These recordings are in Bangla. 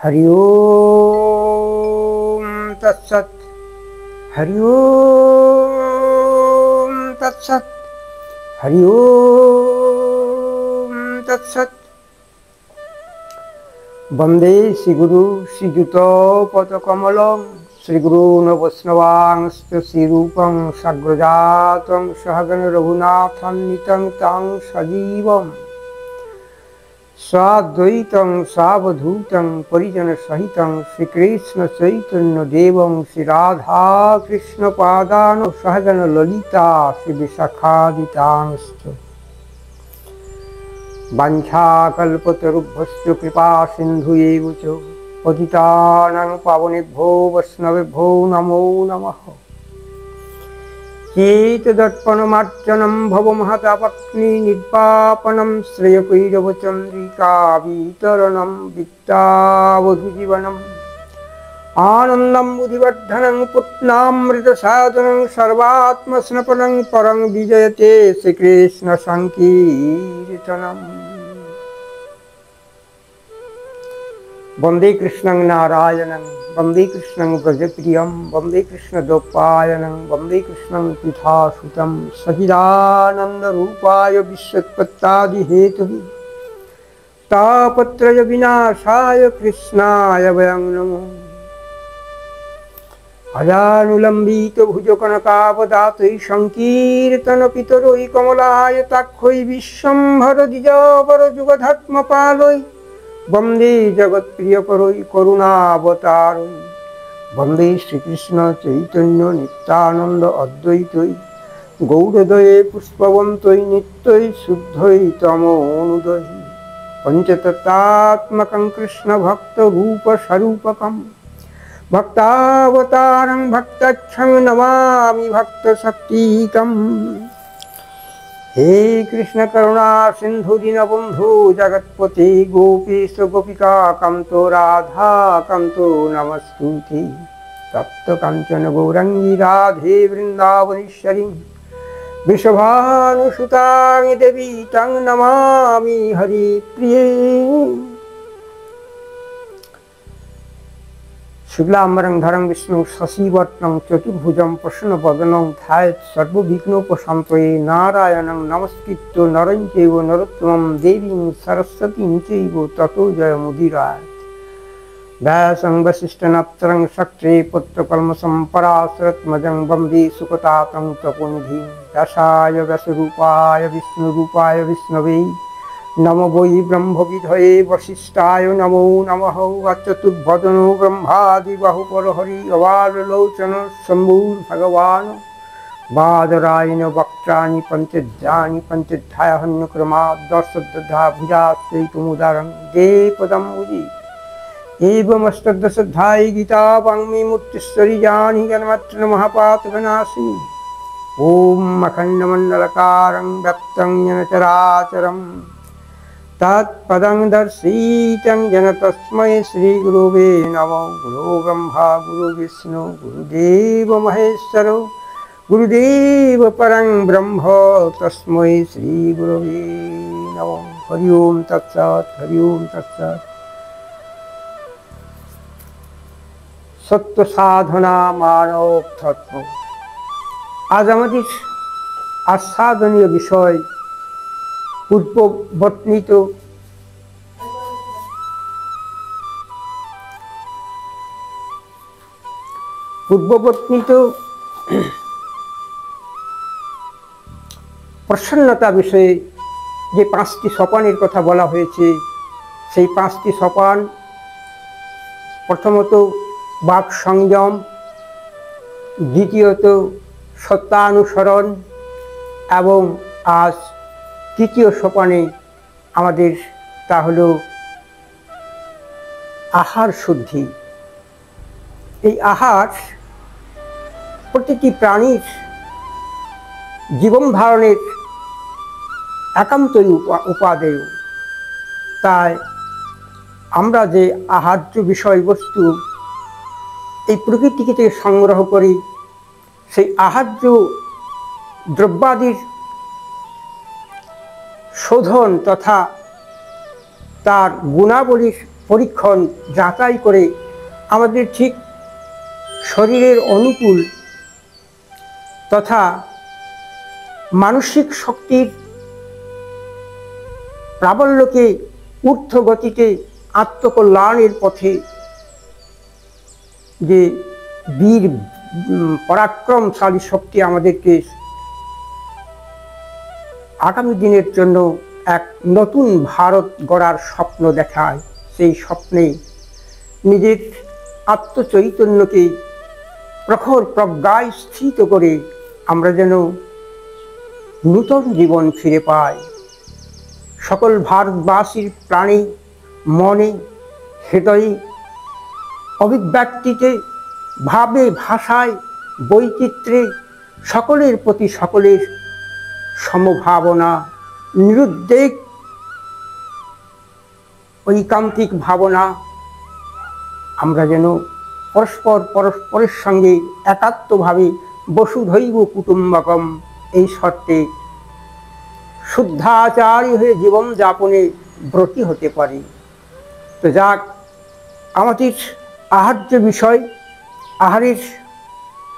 हरि ओम तत्सत। हरि ओम तत्सत। हरि ओम तत्सत। वंदे श्रीगुरु श्रीयुत पदकमलं श्रीगुरून् वैष्णवांश्च श्रीरूपं साग्रजातं सहगण रघुनाथान्वितं तं सजीवम् स्वाद्वैतं सावधूतं परिजन सहितं श्रीकृष्ण चैतन्य देवं श्री राधा कृष्ण पादान सहगण ललिता श्री विशाखादितांश्च वाञ्छाकल्पतरुभ्यश्च कृपा सिन्धुएव च पतितानां पावनेभ्यो वैष्णवेभ्यो नमो नमः। चेतदर्पणमार्चनं भवमहतापत्नी निर्वापनं श्रेयकैरवचन्द्रिकावितरणं वित्तावधूजीवनम् आनन्दं बुद्धिवर्धनं पुट्नामृतसाधनं सर्वात्मस्नपनं परं विजयते श्रीकृष्णसङ्कीर्तनम्। वन्दे कृष्णं नारायणं वन्दे कृष्णं व्रजप्रियं वन्दे कृष्णद्वैपायनं वन्दे कृष्णं पीठासुतं सच्चिदानन्दरूपाय विश्वोत्पत्त्यादिहेतवे तापत्रय विनाशाय कृष्णाय वयं नमः। अजानुलम्बित भुजकनकावदातै संकीर्तनपितरै कमलायताक्षै विश्वम्भर द्विजवर जुगधर्मपालै वन्दे जगत्प्रियकरै करुणावतारै वन्दे श्रीकृष्ण चैतन्य नित्यानन्द अद्वैतै गौरदये पुष्पवन्तै नित्यै शुद्धै तमोनुदै पञ्चतत्त्वात्मकं कृष्णभक्तरूपस्वरूपकं भक्तावतारं भक्तक्षं नमामि भक्तशक्तिकम्। हे कृष्ण करुणा सिंधु दीनबंधु जगत्पते गोपेश गोपिका कांतो राधा कांतो नमस्तुते। तप्त कांचन गौरंगी राधे वृंदावनेश्वरी वृषभानुसुतां देवी तं नमामि हरिप्रिये। शुक्लाम्बरं धरं विष्णु शशिवर्णं चतुर्भुजं प्रसन्नवदनं ध्यायेत् सर्वविघ्नोपशान्तये नारायणं नमस्कृत्य नरं चैव नरोत्तमं देवीं सरस्वतीं चैव ततो जयमुदीरयेत्। व्यासं वसिष्ठनप्तरं शक्रे पुत्रकल्मषं पराशरत्मजं वन्दे सुकतातं तपोनिधिं व्यासाय व्यासरूपाय विष्णुरूपाय विष्णवे नमो वै ब्रह्मविधये वसिष्ठाय नमो नमः। चतुर्भुजो ब्रह्मादिबाहुपरहरि अवारलोचन शम्भुर्भगवान् बादरायण वक्त्राणि पञ्चध्यानि पञ्चध्यायहन्यक्रमात् दशदधा भुजाश्चैकमुदारं देपदम्बुजि एवमष्टदशध्यायी गीता वाङ्मयी मूर्तिश्वरी जानी गणमात्र महापातकनाशिनी। ॐ अखण्डमण्डलकारं व्याप्तं येन चराचरं तत्पदं दर्शितं येन तस्मै श्रीगुरुवे नमः। गुरो ब्रह्मा गुरु विष्णु गुरुदेव महेश्वर गुरुदेव परं ब्रह्म तस्मै श्रीगुरुवे नमः। हरि ओम तत्सत्। हरि ओम तत्सत्। सत्य साधना मानव तत्व। आज আমাদের আস্বাদনীয় বিষয় পূর্ববর্ণিত প্রসন্নতা বিষয়ে যে পাঁচটি সোপানের কথা বলা হয়েছে সেই পাঁচটি সোপান প্রথমত বাক সংযম, দ্বিতীয়ত সত্যানুসরণ এবং আজ তৃতীয় সোপানে আমাদের তা হলো আহার শুদ্ধি। এই আহার প্রতিটি প্রাণীর জীবন ধারণের একান্তই উপাদেয়। তাই আমরা যে আহার্য বিষয়বস্তু এই প্রকৃতি থেকে সংগ্রহ করি সেই আহার্য দ্রব্যাদির শোধন তথা তার গুণাবলীর পরীক্ষণ যাচাই করে আমাদের ঠিক শরীরের অনুকূল তথা মানসিক শক্তির প্রাবল্যকে ঊর্ধ্বগতিতে আত্মকল্যাণের পথে যে বীর পরাক্রমশালী শক্তি আমাদেরকে আগামী দিনের জন্য এক নতুন ভারত গড়ার স্বপ্ন দেখায়, সেই স্বপ্নে নিজের আত্মচৈতন্যকে প্রখর প্রজ্ঞায় স্থিত করে আমরা যেন নূতন জীবন ফিরে পাই। সকল ভারতবাসীর প্রাণে, মনে, হৃদয়ে, অভিব্যক্তিতে, ভাবে, ভাষায়, বৈচিত্র্যে সকলের প্রতি সকলের সমভাবনা, নিরুদ্বেগ ঐকান্তিক ভাবনা, আমরা যেন পরস্পরের সঙ্গে একাত্মভাবে বসুধৈব কুটুম্বকম এই শর্তে শুদ্ধাচারী হয়ে জীবনযাপনে ব্রতী হতে পারি। তো যাক, আমাদের আহার্য বিষয় আহারের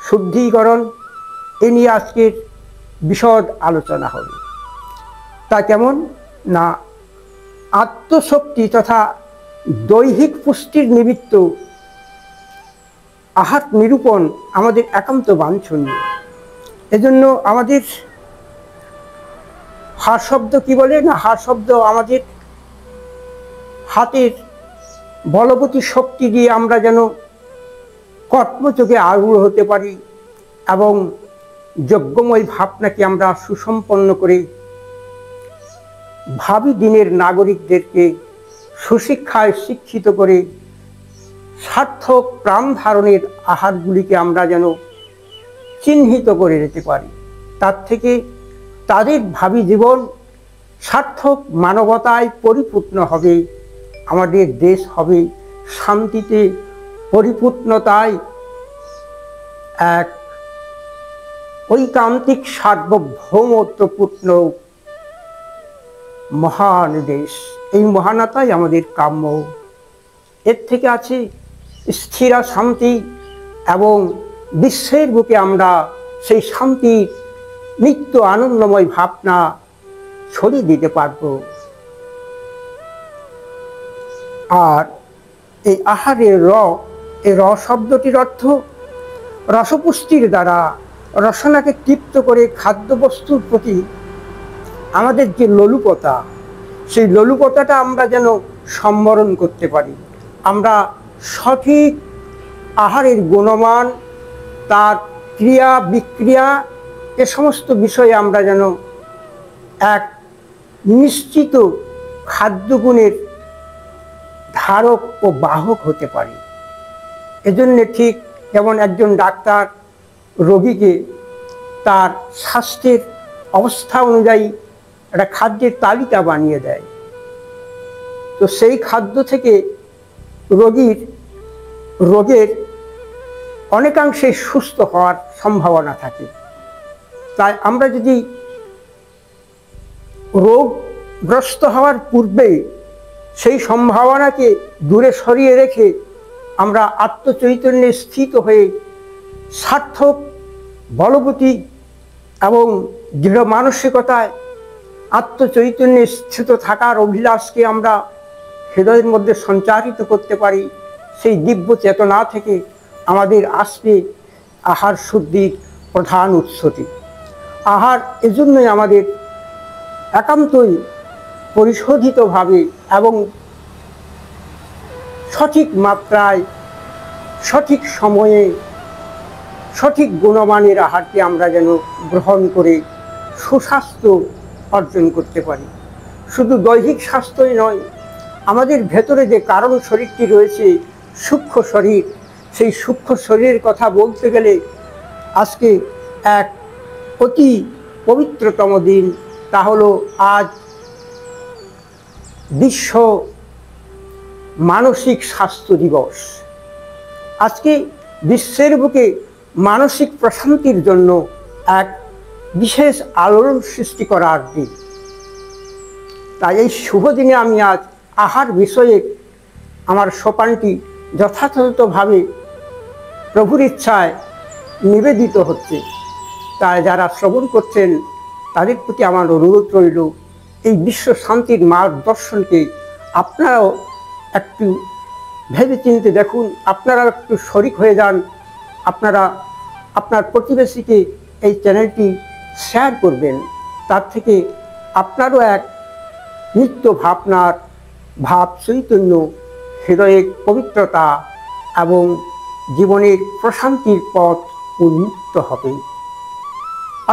শুদ্ধিকরণ, এ নিয়ে আজকের বিশদ আলোচনা হবে। তা কেমন না, আত্মশক্তি তথা দৈহিক পুষ্টির নিমিত্ত আহার নিরূপণ আমাদের একান্ত বাঞ্ছনীয়। এজন্য আমাদের হার শব্দ কি বলে না, হার শব্দ আমাদের হাতের বলবতী শক্তি দিয়ে আমরা যেন কর্মযোগে আরূঢ় হতে পারি এবং যজ্ঞময় ভাবনাকে আমরা সুসম্পন্ন করে ভাবি দিনের নাগরিকদেরকে সুশিক্ষায় শিক্ষিত করে সার্থক প্রাণ ধারণের আহারগুলিকে আমরা যেন চিহ্নিত করে যেতে পারি। তার থেকে তাদের ভাবি জীবন সার্থক মানবতায় পরিপূর্ণ হবে, আমাদের দেশ হবে শান্তিতে পরিপূর্ণতায় এক ঐকান্তিক সার্বভৌমত্বপূর্ণ মহান দেশ। এই মহানতাই আমাদের কাম্য। এর থেকে আছে স্থির শান্তি এবং বিশ্বের বুকে আমরা সেই শান্তির নিত্য আনন্দময় ভাবনা ছড়িয়ে দিতে পারব। আর এই আহারের এই শব্দটির অর্থ রসপুষ্টির দ্বারা রসনাকে তৃপ্ত করে খাদ্যবস্তুর প্রতি আমাদের যে লোলুপতা, সেই লোলুপতাটা আমরা যেন সম্বরণ করতে পারি। আমরা সঠিক আহারের গুণমান, তার ক্রিয়া বিক্রিয়া, এ সমস্ত বিষয়ে আমরা যেন এক নিশ্চিত খাদ্যগুণের ধারক ও বাহক হতে পারি। এজন্য ঠিক যেমন একজন ডাক্তার রোগীকে তার স্বাস্থ্যের অবস্থা অনুযায়ী একটা খাদ্যের তালিকা বানিয়ে দেয়, তো সেই খাদ্য থেকে রোগের অনেকাংশে সুস্থ হওয়ার সম্ভাবনা থাকে। তাই আমরা যদি রোগগ্রস্ত হওয়ার পূর্বে সেই সম্ভাবনাকে দূরে সরিয়ে রেখে আমরা আত্মচৈতন্যে স্থিত হয়ে সার্থক বলবতী এবং দৃঢ় মানসিকতায় আত্মচৈতন্যে স্থিত থাকার অভিলাষকে আমরা হৃদয়ের মধ্যে সঞ্চারিত করতে পারি, সেই দিব্য চেতনা থেকে আমাদের আসবে আহার শুদ্ধির প্রধান উৎসটি। আহার এজন্যই আমাদের একান্তই পরিশোধিতভাবে এবং সঠিক মাত্রায় সঠিক সময়ে সঠিক গুণমানের আহারকে আমরা যেন গ্রহণ করে সুস্বাস্থ্য অর্জন করতে পারি। শুধু দৈহিক স্বাস্থ্যই নয়, আমাদের ভেতরে যে কারণ শরীরটি রয়েছে সূক্ষ্ম শরীর, সেই সূক্ষ্ম শরীরের কথা বলতে গেলে আজকে এক অতি পবিত্রতম দিন, তা হলো আজ বিশ্ব মানসিক স্বাস্থ্য দিবস। আজকে বিশ্বের বুকে মানসিক প্রশান্তির জন্য এক বিশেষ আলোড়ন সৃষ্টি করার দিন। তাই এই শুভ দিনে আমি আজ আহার বিষয়ে আমার সোপানটি যথাযথভাবে প্রভুর ইচ্ছায় নিবেদিত হচ্ছে। তাই যারা শ্রবণ করছেন তাদের প্রতি আমার অনুরোধ রইল, এই বিশ্ব শান্তির মার্গদর্শনকে আপনারাও একটু ভেবে চিনতে দেখুন, আপনারা একটু শরিক হয়ে যান, আপনারা আপনার প্রতিবেশীকে এই চ্যানেলটি শেয়ার করবেন। তার থেকে আপনারও এক নিত্য ভাবনার ভাব চৈতন্য, হৃদয়ের পবিত্রতা এবং জীবনের প্রশান্তির পথ উন্মুক্ত হবে।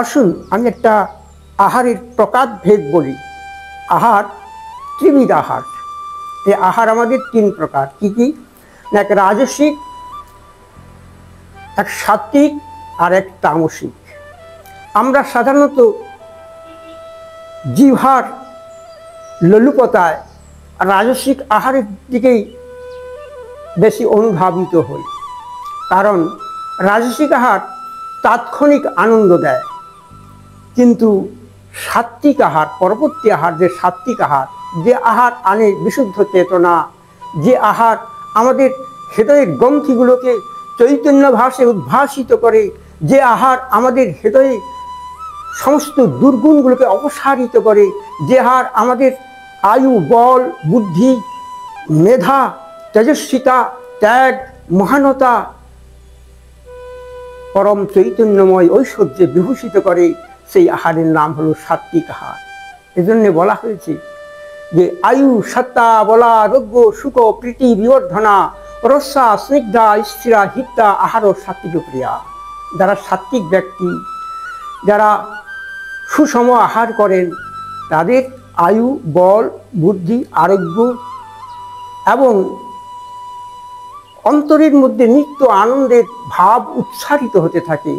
আসুন আমি একটা আহারের প্রকারভেদ বলি। আহার ত্রিবিধ আহার। এই আহার আমাদের তিন প্রকার। কি কি? এক রাজসিক, এক সাত্ত্বিক আর এক তামসিক। আমরা সাধারণত জিহ্বার লোলুপতায় রাজসিক আহারের দিকেই বেশি অনুধাবিত হই, কারণ রাজসিক আহার তাৎক্ষণিক আনন্দ দেয়, কিন্তু সাত্ত্বিক আহার, পরবর্তী আহার যে সাত্ত্বিক আহার, যে আহার আনে বিশুদ্ধ চেতনা, যে আহার আমাদের হৃদয়ের গ্রন্থিগুলোকে চৈতন্য ভাষে উদ্ভাসিত করে, যে আহার আমাদের হৃদয়ে সমস্ত দুর্গুণগুলোকে অপসারিত করে, যে আহার আমাদের আয়ু, বল, বুদ্ধি, মেধা, তেজস্বিতা, ত্যাগ, মহানতা, পরম চৈতন্যময় ঐশ্বর্যে বিভূষিত করে, সেই আহারের নাম হলো সাত্ত্বিক আহার। এজন্য বলা হয়েছে যে আয়ু, সত্তা, বলা, রোগ্য, সুখ, প্রীতি, বিবর্ধনা, রস্যা, স্নিগ্ধা, স্থিরা, হিতা আহার ও সাত্ত্বিক প্রিয়া। যারা সাত্ত্বিক ব্যক্তি, যারা সুষম আহার করেন, তাদের আয়ু, বল, বুদ্ধি, আরোগ্য এবং অন্তরের মধ্যে নিত্য আনন্দের ভাব উচ্চারিত হতে থাকে।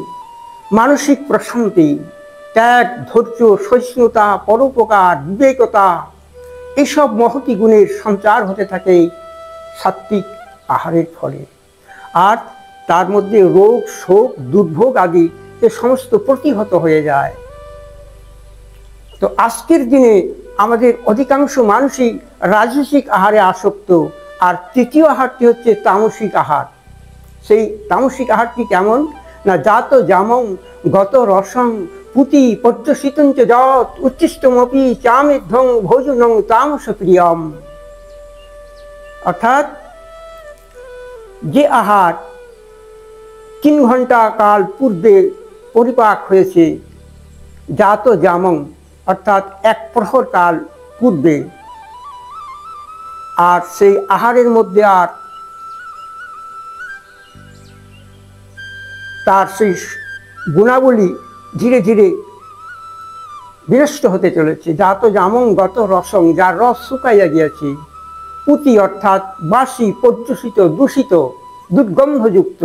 মানসিক প্রশান্তি, ত্যাগ, ধৈর্য, সহিষ্ণুতা, পরোপকার, বিবেকতা, এসব মহতী গুণের সঞ্চার হতে থাকে সাত্ত্বিক আহারের ফলে। আর তার মধ্যে রোগ, শোক, দুর্ভোগ আদি এ সমস্ত প্রতিহত হয়ে যায়। তো আজকের দিনে আমাদের অধিকাংশ মানুষই রাজসিক আহারে আসক্ত, আর তৃতীয় আহারটি হচ্ছে তামসিক আহার। সেই তামসিক আহারটি কেমন না, জাত জামং গত রসং পুতি পর্যশীতঞ্চ যৎ উচ্ছিষ্টমপি চামেধ্যং ভোজনং তামস প্রিয়ম। অর্থাৎ যে আহার 3 ঘন্টা কাল পূর্বে পরিপাক হয়েছে, জাত জামং অর্থাৎ 1 প্রহর কাল পূর্বে, আর সেই আহারের মধ্যে আর তার সেই গুণাবলী ধীরে ধীরে বিনষ্ট হতে চলেছে। জাত জামং গত রসং, যার রস শুকাইয়া গিয়েছে, পুতি অর্থাৎ বাসি, পর্যূষিত, দূষিত, দুর্গন্ধযুক্ত।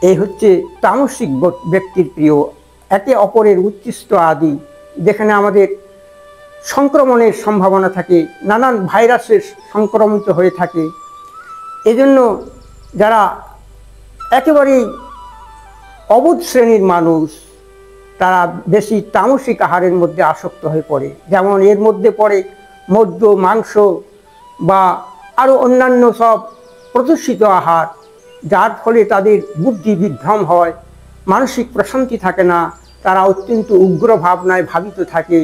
এই হচ্ছে তামসিক ব্যক্তির প্রিয়। একে অপরের উচ্ছিষ্ট আদি, যেখানে আমাদের সংক্রমণের সম্ভাবনা থাকে, নানান ভাইরাসের সংক্রমিত হয়ে থাকে। এজন্য যারা একেবারেই অবুঝ শ্রেণীর মানুষ, তারা বেশি তামসিক আহারের মধ্যে আসক্ত হয়ে পড়ে। যেমন এর মধ্যে পড়ে মদ্য, মাংস বা আরও অন্যান্য সব প্রদূষিত আহার, যার ফলে তাদের বুদ্ধি বিভ্রম হয়, মানসিক প্রশান্তি থাকে না, তারা অত্যন্ত উগ্র ভাবনায় ভাবিত থাকে,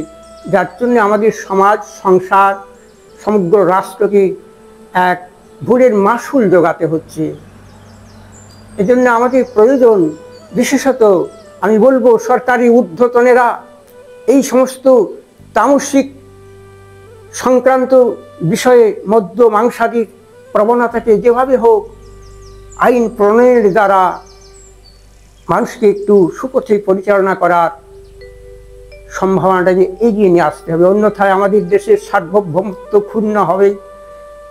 যার জন্য আমাদের সমাজ, সংসার, সমগ্র রাষ্ট্রকে এক ভুলের মাসুল জোগাতে হচ্ছে। এজন্য আমাদের প্রয়োজন, বিশেষত আমি বলবো সরকারি ঊর্ধ্বতনেরা এই সমস্ত তামসিক সংক্রান্ত বিষয়ে মদ্য, মাংসাদির প্রবণতাকে যেভাবে হোক আইন প্রণয়নের দ্বারা মানুষকে একটু সুপথে পরিচালনা করার সম্ভাবনাটাকে এগিয়ে নিয়ে আসতে হবে। অন্যথায় আমাদের দেশের সার্বভৌমত্ব ক্ষুণ্ণ হবে,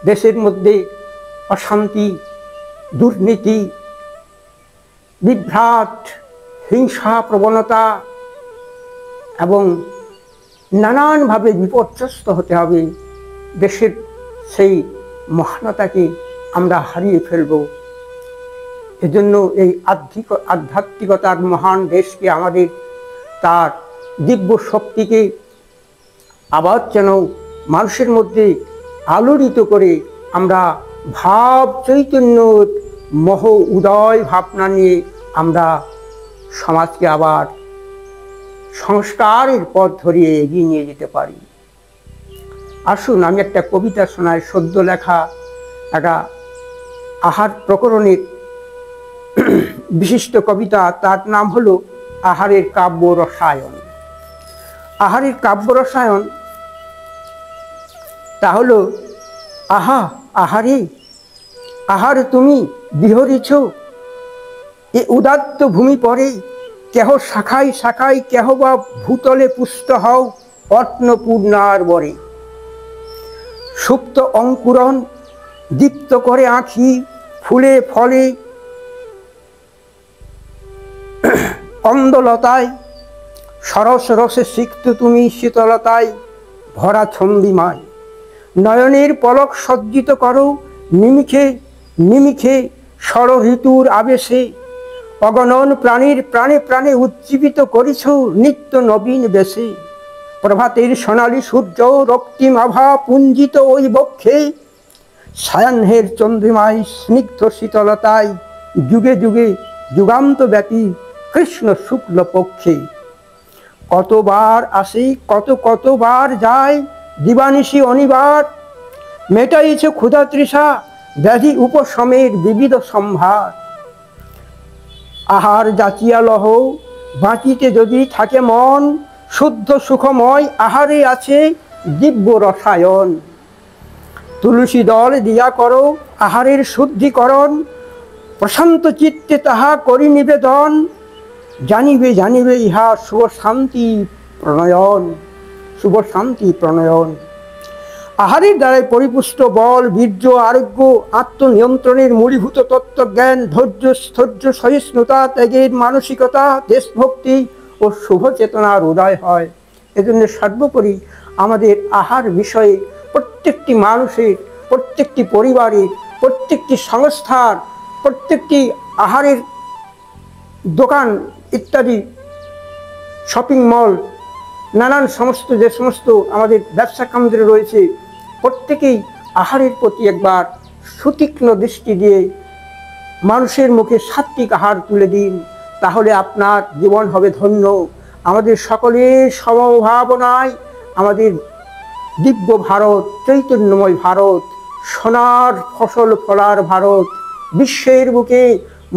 দেশের মধ্যে অশান্তি, দুর্নীতি, বিভ্রাট, হিংসা প্রবণতা এবং নানানভাবে বিপর্যস্ত হতে হবে। দেশের সেই মহানতাকে আমরা হারিয়ে ফেলব। এজন্য এই আধ্যাত্মিকতার মহান দেশকে আমাদের তার দিব্য শক্তিকে আবার যেন মানুষের মধ্যে আলোড়িত করে আমরা ভাব চৈতন্য মোহ উদয় ভাবনা নিয়ে আমরা সমাজকে আবার সংস্কারের পথ ধরিয়ে এগিয়ে নিয়ে যেতে পারি। আসুন আমি একটা কবিতা শোনাই, সদ্য লেখা একটা আহার প্রকরণের বিশিষ্ট কবিতা, তার নাম হলো আহারের কাব্য রসায়ন। আহারের কাব্য রসায়ন তা হলো, আহা আহারে, আহার তুমি বিহরিছ এ উদাত্ত ভূমি পরে, কেহ শাখায় শাখায় কেহ বা ভূতলে পুষ্ট হও অর্ণপূর্ণার বরে। সুপ্ত অঙ্কুরণ দীপ্ত করে আঁখি, ফুলে ফলে কন্দলতায়, সরস রসে সিক্ত তুমি শীতলতায় ভরা ছন্দিমায়। নয়নের পলক সজ্জিত করো নিমিখে নিমিখে ষড় ঋতুর আবেশে, অগণন প্রাণীর প্রাণে প্রাণে উজ্জীবিত করিছ নিত্য নবীন বেশে। প্রভাতের সোনালী সূর্য রক্তিম আভা পুঞ্জিত ওই বক্ষে, সায়াহ্নের চন্দ্রিমায় স্নিগ্ধ শীতলতায় যুগে যুগে যুগান্ত ব্যাপী কৃষ্ণ শুক্ল পক্ষে। কতবার আসে কতবার যায় দিবানিশি অনিবার, মেটাইছে ক্ষুধা তৃষা ব্যাধি উপশমের বিবিধ সম্ভার। আহার যাচিয়া লহ বাঁচিতে যদি থাকে মন, শুদ্ধ সুখময় আহারে আছে দিব্য রসায়ন। তুলসী দল দিয়া করো আহারের শুদ্ধিকরণ, প্রশান্ত চিত্তে তাহা করি নিবেদন। জানিবে জানিবে ইহা শুভ শান্তি প্রণয়ন, শুভ শান্তি প্রণয়ন। আহারের দ্বারাই পরিপুষ্ট বল, বীর্য, আরোগ্য, আত্মনিয়ন্ত্রণের মূলীভূত তত্ত্বজ্ঞান, ধৈর্য স্থৈর্য সহিষ্ণুতা, ত্যাগের মানসিকতা, দেশভক্তি ও শুভ চেতনার উদয় হয়। এজন্য সর্বোপরি আমাদের আহার বিষয়ে প্রত্যেকটি মানুষের, প্রত্যেকটি পরিবারের, প্রত্যেকটি সংস্থার, প্রত্যেকটি আহারের দোকান ইত্যাদি, শপিং মল, নানান সমস্ত যে সমস্ত আমাদের ব্যবসা কেন্দ্র রয়েছে, প্রত্যেকেই আহারের প্রতি একবার সুতীক্ষ্ণ দৃষ্টি দিয়ে মানুষের মুখে সাত্বিক আহার তুলে দিন, তাহলে আপনার জীবন হবে ধন্য। আমাদের সকলের সমভাবনায় আমাদের দিব্য ভারত, চৈতন্যময় ভারত, সোনার ফসল ফলার ভারত, বিশ্বের বুকে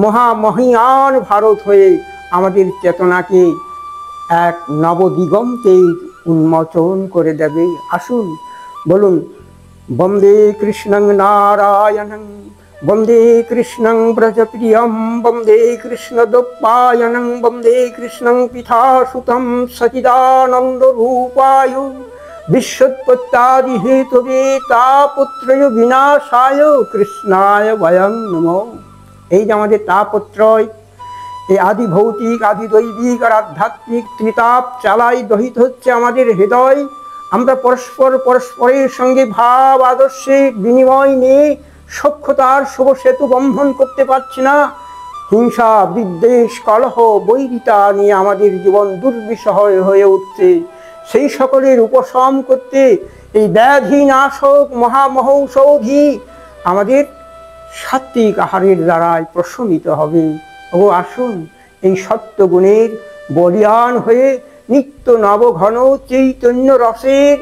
মহামহিয়ান ভারত হয়ে আমাদের চেতনাকে এক নবদিগন্তে উন্মোচন করে দেবে। আসুন বলুন, বন্দে কৃষ্ণং নারায়ণং, বন্দে কৃষ্ণং ব্রজপ্রিয়ম, বন্দে কৃষ্ণদোপায়নং, বন্দে কৃষ্ণং পিতাসুতং সচিদানন্দ রূপায়, বিশ্বৎপত্যাদি হেতবে তাপত্রয় বিনাশায় কৃষ্ণায় বয়ং নমো। এই যে আমাদের তাপত্রয়, এই আদি ভৌতিক, আদি দৈবিক আর আধ্যাত্মিক ত্রিতাপ চালাই দহিত হচ্ছে আমাদের হৃদয়। আমরা পরস্পরের সঙ্গে ভাব আদর্শে বিনিময় নিয়ে সখ্যতার শুভ সেতু বন্ধন করতে পারছি না। হিংসা, বিদ্বেষ, কলহ, বৈরিতা নিয়ে আমাদের জীবন দুর্বিষহ হয়ে উঠছে। সেই সকলের উপশম করতে এই ব্যাধি নাশক মহামহৌষধি আমাদের সাত্বিক আহারের দ্বারাই প্রশমিত হবে। ও আসুন এই সত্যগুণের বলিয়ান হয়ে নিত্য নবঘন চৈতন্য রসের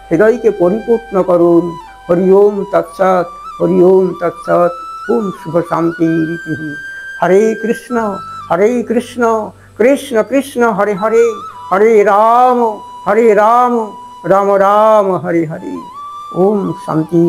হৃদয়কে পরিপূর্ণ করুন। হরি ওম তৎসৎ, হরি ওম তৎসৎ। ওম শুভ শান্তি রীতি। হরে কৃষ্ণ কৃষ্ণ কৃষ্ণ হরে হরে, হরে রাম রাম রাম হরে হরে। ওম শান্তি।